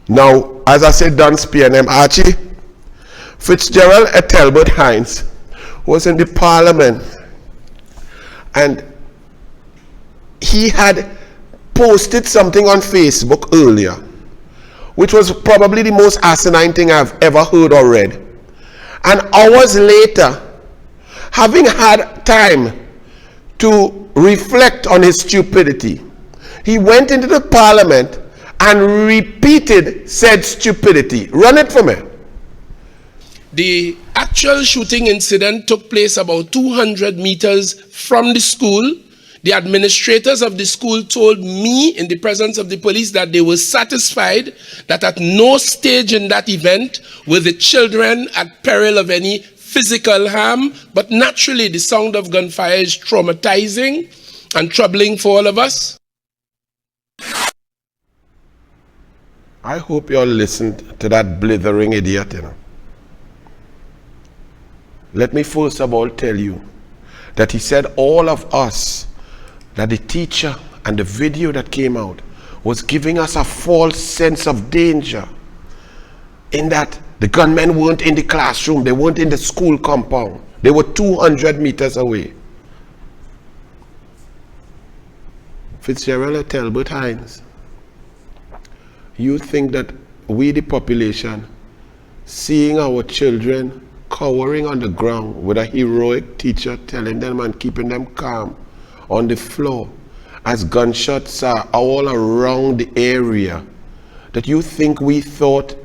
Now, as I said, Dunce PNM, Archie, Fitzgerald Ethelbert Hinds was in the parliament, and he had posted something on Facebook earlier, which was probably the most asinine thing I've ever heard or read. And hours later, having had time to reflect on his stupidity, he went into the parliament and repeated said stupidity. Run it for me. The actual shooting incident took place about 200 meters from the school. The administrators of the school told me in the presence of the police that they were satisfied that at no stage in that event were the children at peril of any physical harm, but naturally the sound of gunfire is traumatizing and troubling for all of us. I hope you all listened to that blithering idiot, you know. Let me first of all tell you that he said all of us, that the teacher and the video that came out was giving us a false sense of danger, in that the gunmen weren't in the classroom, they weren't in the school compound, they were 200 meters away. Fitzgerald Ethelbert Hinds, you think that we, the population, seeing our children cowering on the ground with a heroic teacher telling them and keeping them calm on the floor as gunshots are all around the area, that you think we thought,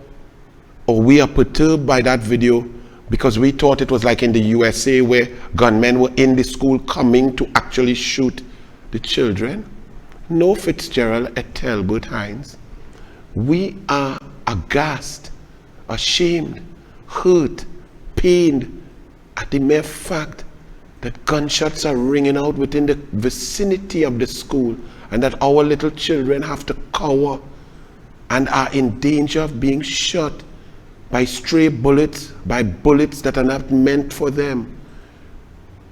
or we are perturbed by that video because we thought it was like in the USA where gunmen were in the school coming to actually shoot the children? No, Fitzgerald Ethelbert Hinds. We are aghast, ashamed, hurt, pained at the mere fact that gunshots are ringing out within the vicinity of the school, and that our little children have to cower and are in danger of being shot by stray bullets, by bullets that are not meant for them.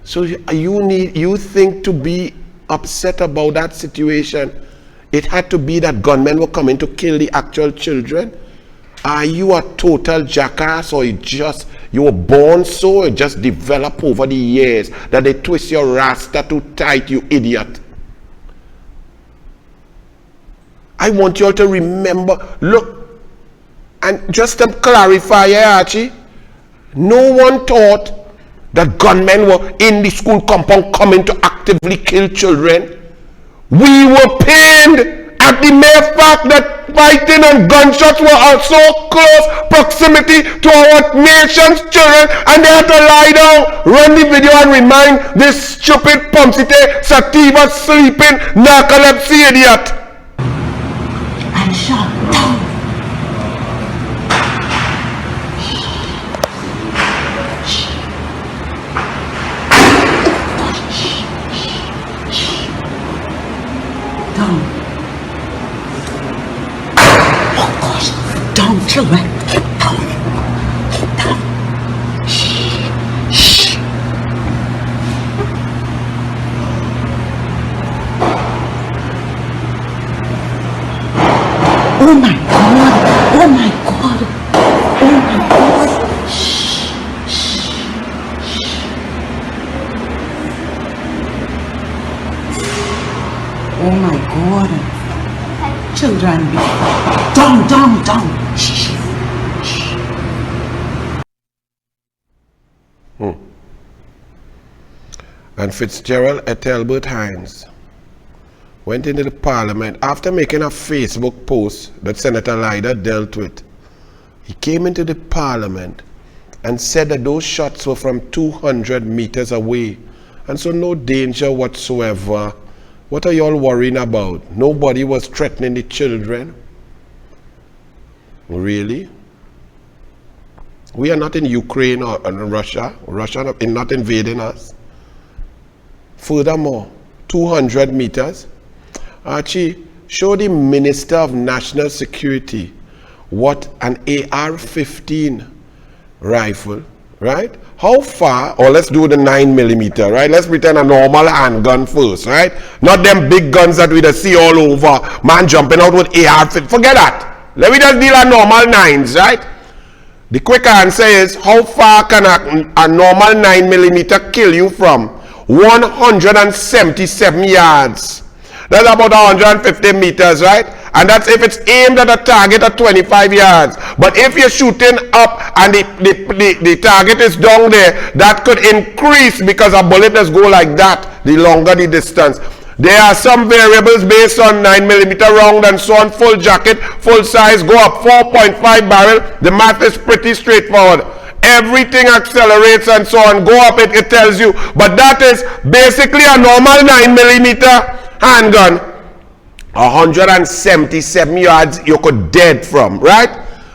So you think to be upset about that situation, it had to be that gunmen were coming to kill the actual children? Are you a total jackass, or you were born so, or just develop over the years that they twist your rasta too tight, you idiot? I want you all to remember, look, and just to clarify here, Archie, no one thought that gunmen were in the school compound coming to actively kill children. We were pained at the mere fact that fighting and gunshots were at so close proximity to our nation's children, and they had to lie down, run the video and remind this stupid Pumsite Sativa sleeping narcolepsy idiot. And shut down. Down, children. Down. Down. Shh. Oh my God. Oh my God. Oh my God. Shh. Shh. Oh my God. Children, down. Shh. And Fitzgerald Ethelbert Hinds went into the parliament after making a Facebook post that Senator Lyda dealt with. He came into the parliament and said that those shots were from 200 meters away, and so no danger whatsoever. What are you all worrying about? Nobody was threatening the children. Really? We are not in Ukraine or in Russia. Russia is not invading us. Furthermore, 200 meters. Archie, show the Minister of National Security what an AR-15 rifle, right? How far, or let's do the 9mm, right? Let's pretend a normal handgun first, right? Not them big guns that we see all over. Man jumping out with AR-15, forget that. Let me just deal a normal 9s, right? The quick answer is, how far can a normal 9mm kill you from? 177 yards. That's about 150 meters, right? And that's if it's aimed at a target at 25 yards. But if you're shooting up and the target is down there, that could increase because a bullet does go like that, the longer the distance. There are some variables based on 9mm round and so on, full jacket, full size, go up 4.5 barrel. The math is pretty straightforward. Everything accelerates and so on, go up, it tells you. But that is basically a normal 9mm handgun. 177 yards you could dead from, right?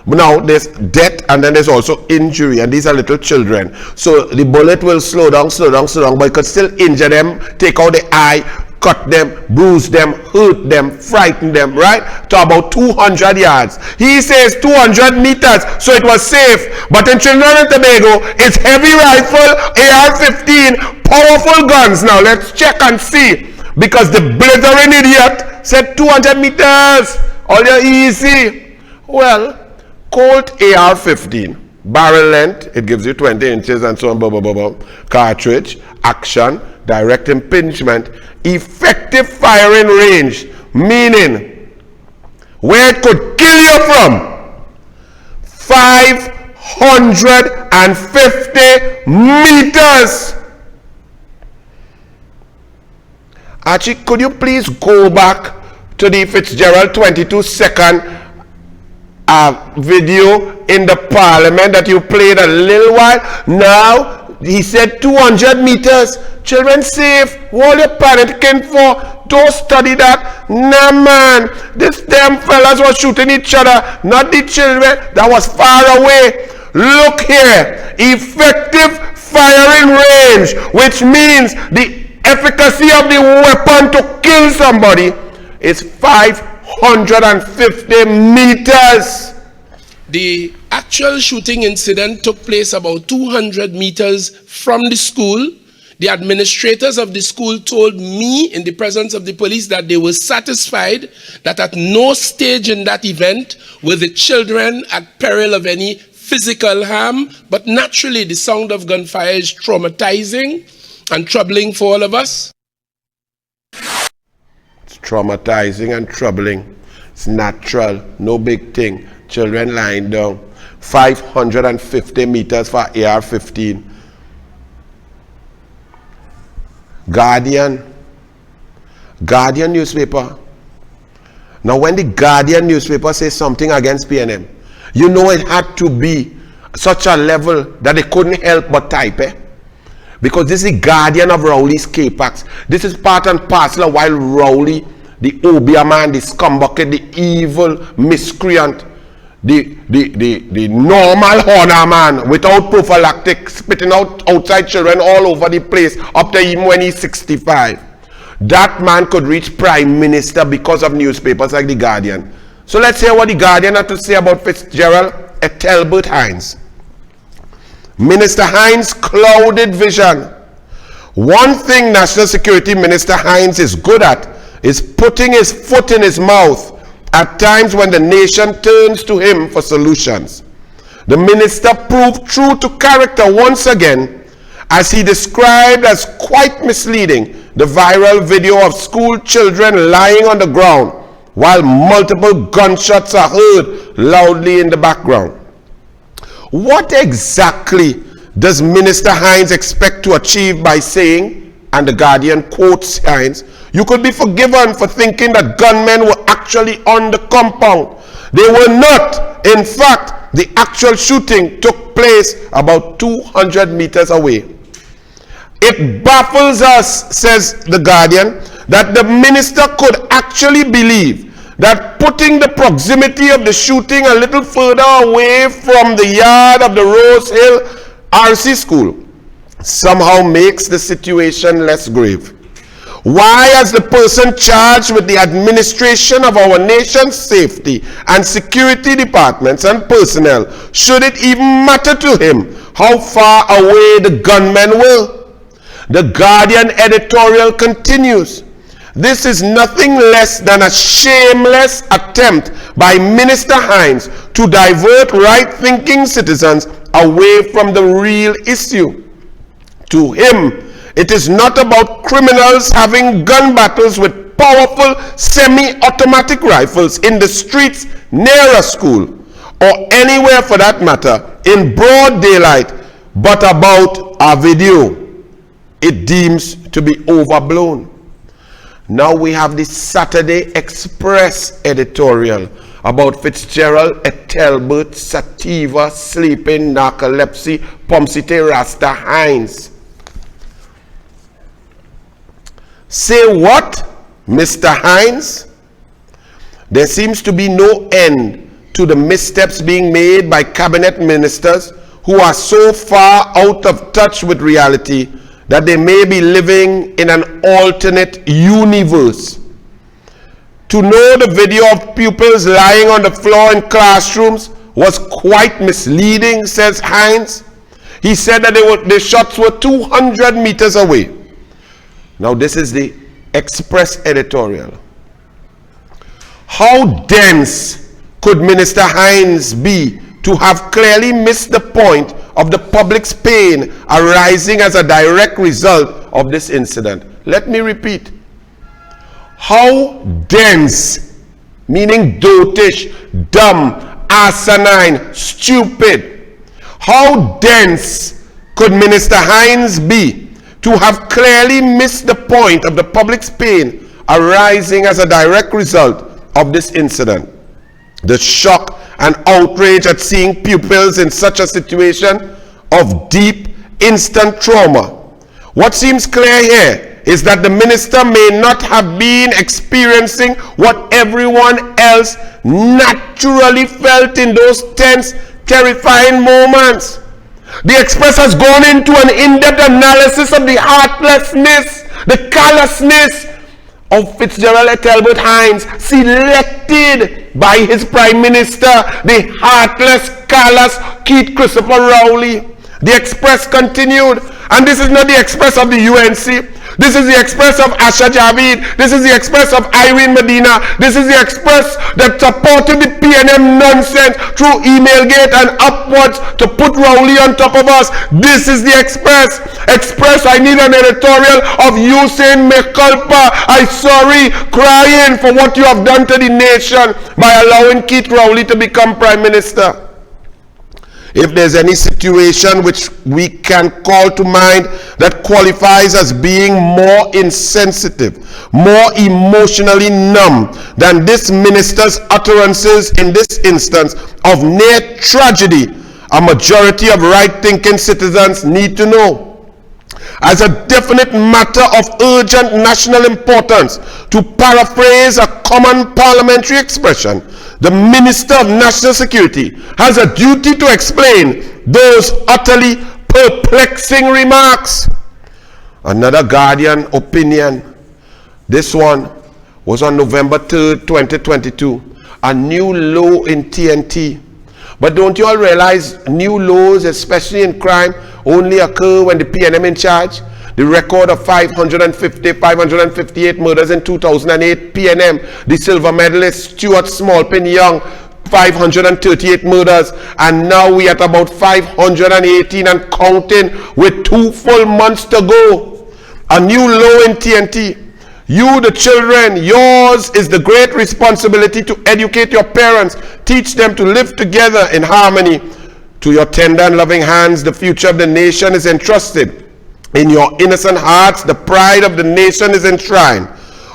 Now there's death and then there's also injury, and these are little children. So the bullet will slow down, but it could still injure them, take out the eye, cut them, bruise them, hurt them, frighten them, right? To about 200 yards. He says 200 meters, so it was safe. But in Trinidad and Tobago, it's heavy rifle, AR-15, powerful guns. Now let's check and see. Because the blithering idiot said 200 meters, all you're easy. Well, Colt AR-15, barrel length, it gives you 20 inches and so on, blah, blah, blah, blah. Cartridge, action, direct impingement, effective firing range, meaning where it could kill you from 550 meters. Archie, could you please go back to the Fitzgerald 22-second video in the parliament that you played a little while? Now, he said 200 meters. Children safe. What are you panicking for? Don't study that. Nah, man. This damn fellas was shooting each other, not the children. That was far away. Look here. Effective firing range, which means the efficacy of the weapon to kill somebody is 550 meters. The actual shooting incident took place about 200 meters from the school. The administrators of the school told me in the presence of the police that they were satisfied that at no stage in that event were the children at peril of any physical harm, but naturally the sound of gunfire is traumatizing and troubling for all of us. It's traumatizing and troubling. It's natural, no big thing. Children lying down. 550 meters for AR-15. Guardian newspaper. Now when the Guardian newspaper says something against PNM, you know it had to be such a level that they couldn't help but type, because this is the Guardian of Rowley's K-Pax. This is part and parcel of while Rowley, the Obia man, the scumbucket, the evil miscreant, the normal honor man without prophylactic, spitting out outside children all over the place up to him when he's 65. That man could reach prime minister because of newspapers like the Guardian. So let's hear what the Guardian had to say about Fitzgerald Ethelbert Hinds. Minister Hinds' clouded vision. One thing National Security Minister Hinds is good at is putting his foot in his mouth at times when the nation turns to him for solutions. The minister proved true to character once again as he described as quite misleading the viral video of school children lying on the ground while multiple gunshots are heard loudly in the background. What exactly does Minister Hinds expect to achieve by saying, and the Guardian quotes Hinds, "You could be forgiven for thinking that gunmen were actually on the compound. They were not. In fact, the actual shooting took place about 200 meters away." It baffles us, says the Guardian, that the minister could actually believe that putting the proximity of the shooting a little further away from the yard of the Rose Hill RC school somehow makes the situation less grave. Why, as the person charged with the administration of our nation's safety and security departments and personnel, should it even matter to him how far away the gunmen were? The Guardian editorial continues. This is nothing less than a shameless attempt by Minister Hinds to divert right-thinking citizens away from the real issue. To him, it is not about criminals having gun battles with powerful semi-automatic rifles in the streets near a school, or anywhere for that matter, in broad daylight, but about a video it deems to be overblown. Now we have the Saturday Express editorial about Fitzgerald Ethelbert Sativa Sleeping Narcolepsy Pomsite Rasta Hinds. Say what, Mr. Hinds? There seems to be no end to the missteps being made by cabinet ministers who are so far out of touch with reality that they may be living in an alternate universe. To know the video of pupils lying on the floor in classrooms was quite misleading, says Hinds. He said that the shots were 200 meters away. Now this is the Express editorial. How dense could Minister Hinds be to have clearly missed the point of the public's pain arising as a direct result of this incident? Let me repeat. How dense, meaning dotish, dumb, asinine, stupid. How dense could Minister Hinds be to have clearly missed the point of the public's pain arising as a direct result of this incident? The shock and outrage at seeing pupils in such a situation of deep, instant trauma. What seems clear here is that the minister may not have been experiencing what everyone else naturally felt in those tense, terrifying moments. The Express has gone into an in-depth analysis of the heartlessness, the callousness of Fitzgerald Ethelbert Hinds, selected by his Prime Minister, the heartless, callous Keith Christopher Rowley. The Express continued, and this is not the Express of the UNC. This is the Express of Asha Javid. This is the Express of Irene Medina. This is the Express that supported the PNM nonsense through Emailgate and upwards to put Rowley on top of us. This is the Express. Express, I need an editorial of you saying, "Me culpa, I'm sorry," crying for what you have done to the nation by allowing Keith Rowley to become Prime Minister. If there's any situation which we can call to mind that qualifies as being more insensitive, more emotionally numb than this minister's utterances in this instance of near tragedy, a majority of right-thinking citizens need to know. As a definite matter of urgent national importance, to paraphrase a common parliamentary expression, the Minister of National Security has a duty to explain those utterly perplexing remarks. Another Guardian opinion. This one was on November 3rd, 2022. A new low in TNT. But don't you all realize new lows, especially in crime, only occur when the PNM in charge? The record of 558 murders in 2008, PNM. The silver medalist Stuart Smallpin Young, 538 murders. And now we at about 518 and counting with 2 full months to go. A new low in TNT. You, the children, yours is the great responsibility to educate your parents, teach them to live together in harmony. To your tender and loving hands, the future of the nation is entrusted. In your innocent hearts, the pride of the nation is enshrined.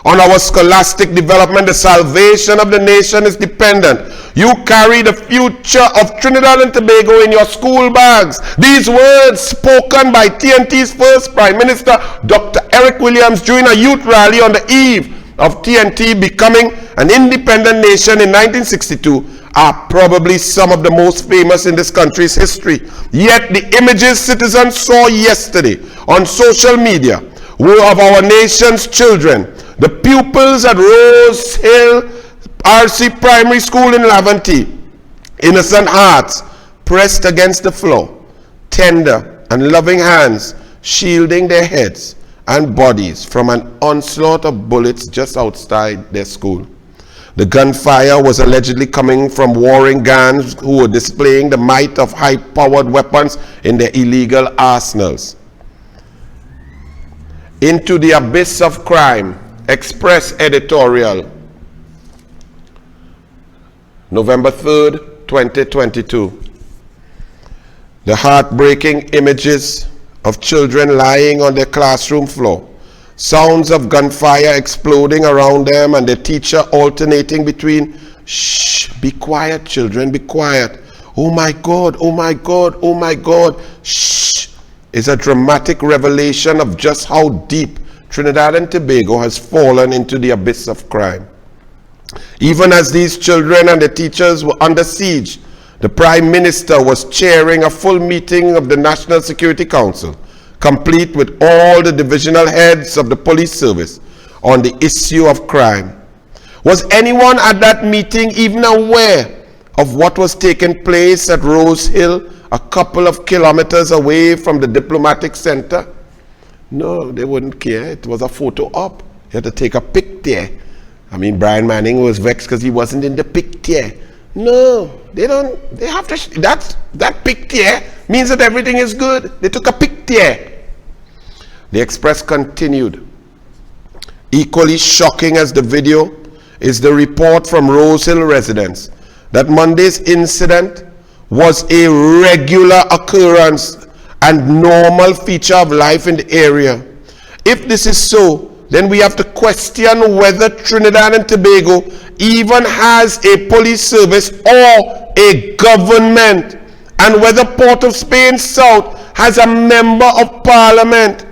On our scholastic development, the salvation of the nation is dependent. You carry the future of Trinidad and Tobago in your school bags. These words spoken by TNT's first Prime Minister, Dr. Eric Williams, during a youth rally on the eve of TNT becoming an independent nation in 1962, are probably some of the most famous in this country's history. Yet the images citizens saw yesterday on social media were of our nation's children, the pupils at Rose Hill RC Primary School in Laventille, innocent hearts pressed against the floor, tender and loving hands shielding their heads and bodies from an onslaught of bullets just outside their school. The gunfire was allegedly coming from warring gangs who were displaying the might of high-powered weapons in their illegal arsenals. Into the abyss of crime. Express editorial. November 3rd, 2022. The heartbreaking images of children lying on their classroom floor, sounds of gunfire exploding around them, and the teacher alternating between, "Shh, be quiet, children, be quiet. Oh my God, oh my God, oh my God, shh," is a dramatic revelation of just how deep Trinidad and Tobago has fallen into the abyss of crime. Even as these children and the teachers were under siege, the Prime Minister was chairing a full meeting of the National Security Council, complete with all the divisional heads of the police service, on the issue of crime. Was anyone at that meeting even aware of what was taking place at Rose Hill, a couple of kilometers away from the diplomatic center? No, they wouldn't care. It was a photo op. You had to take a picture. I mean, Brian Manning was vexed because he wasn't in the picture. No, they don't. They have to. That picture means that everything is good. They took a picture. The Express continued. Equally shocking as the video is the report from Rose Hill residents that Monday's incident was a regular occurrence and normal feature of life in the area. If this is so, then we have to question whether Trinidad and Tobago even has a police service or a government, and whether Port of Spain South has a member of parliament.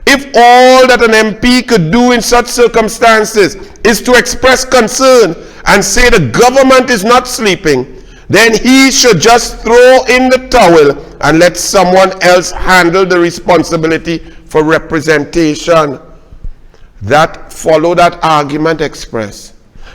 If all that an MP could do in such circumstances is to express concern and say the government is not sleeping, then he should just throw in the towel and let someone else handle the responsibility for representation. That follow that argument, Express.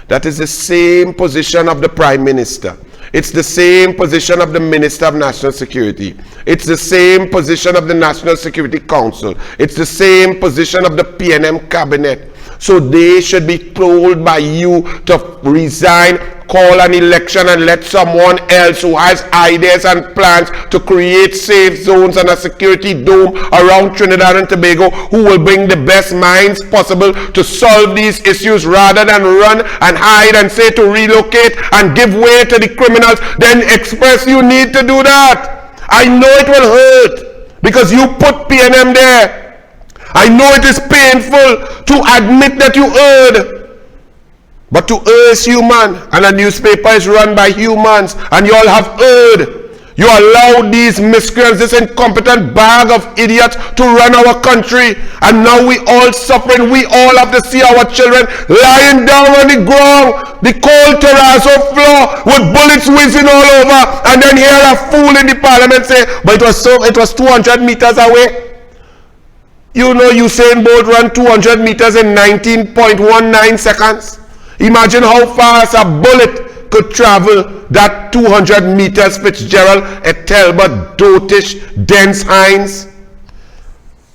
That is the same position of the Prime Minister. It's the same position of the Minister of National Security. It's the same position of the National Security Council. It's the same position of the PNM Cabinet. So they should be told by you to resign, call an election, and let someone else who has ideas and plans to create safe zones and a security dome around Trinidad and Tobago, who will bring the best minds possible to solve these issues rather than run and hide and say to relocate and give way to the criminals. Then Express, you need to do that. I know it will hurt because you put PNM there. I know it is painful to admit that you erred. But to err is human, and a newspaper is run by humans, and you all have erred. You allowed these miscreants, this incompetent bag of idiots, to run our country, and now we all suffering. We all have to see our children lying down on the ground, the cold terrazzo floor, with bullets whizzing all over, and then hear a fool in the parliament say, but it was 200 meters away. You know Usain Bolt ran 200 meters in 19.19 seconds. Imagine how fast a bullet could travel that 200 meters. Fitzgerald Ethelbert, Dotish, Dunce, Hinds.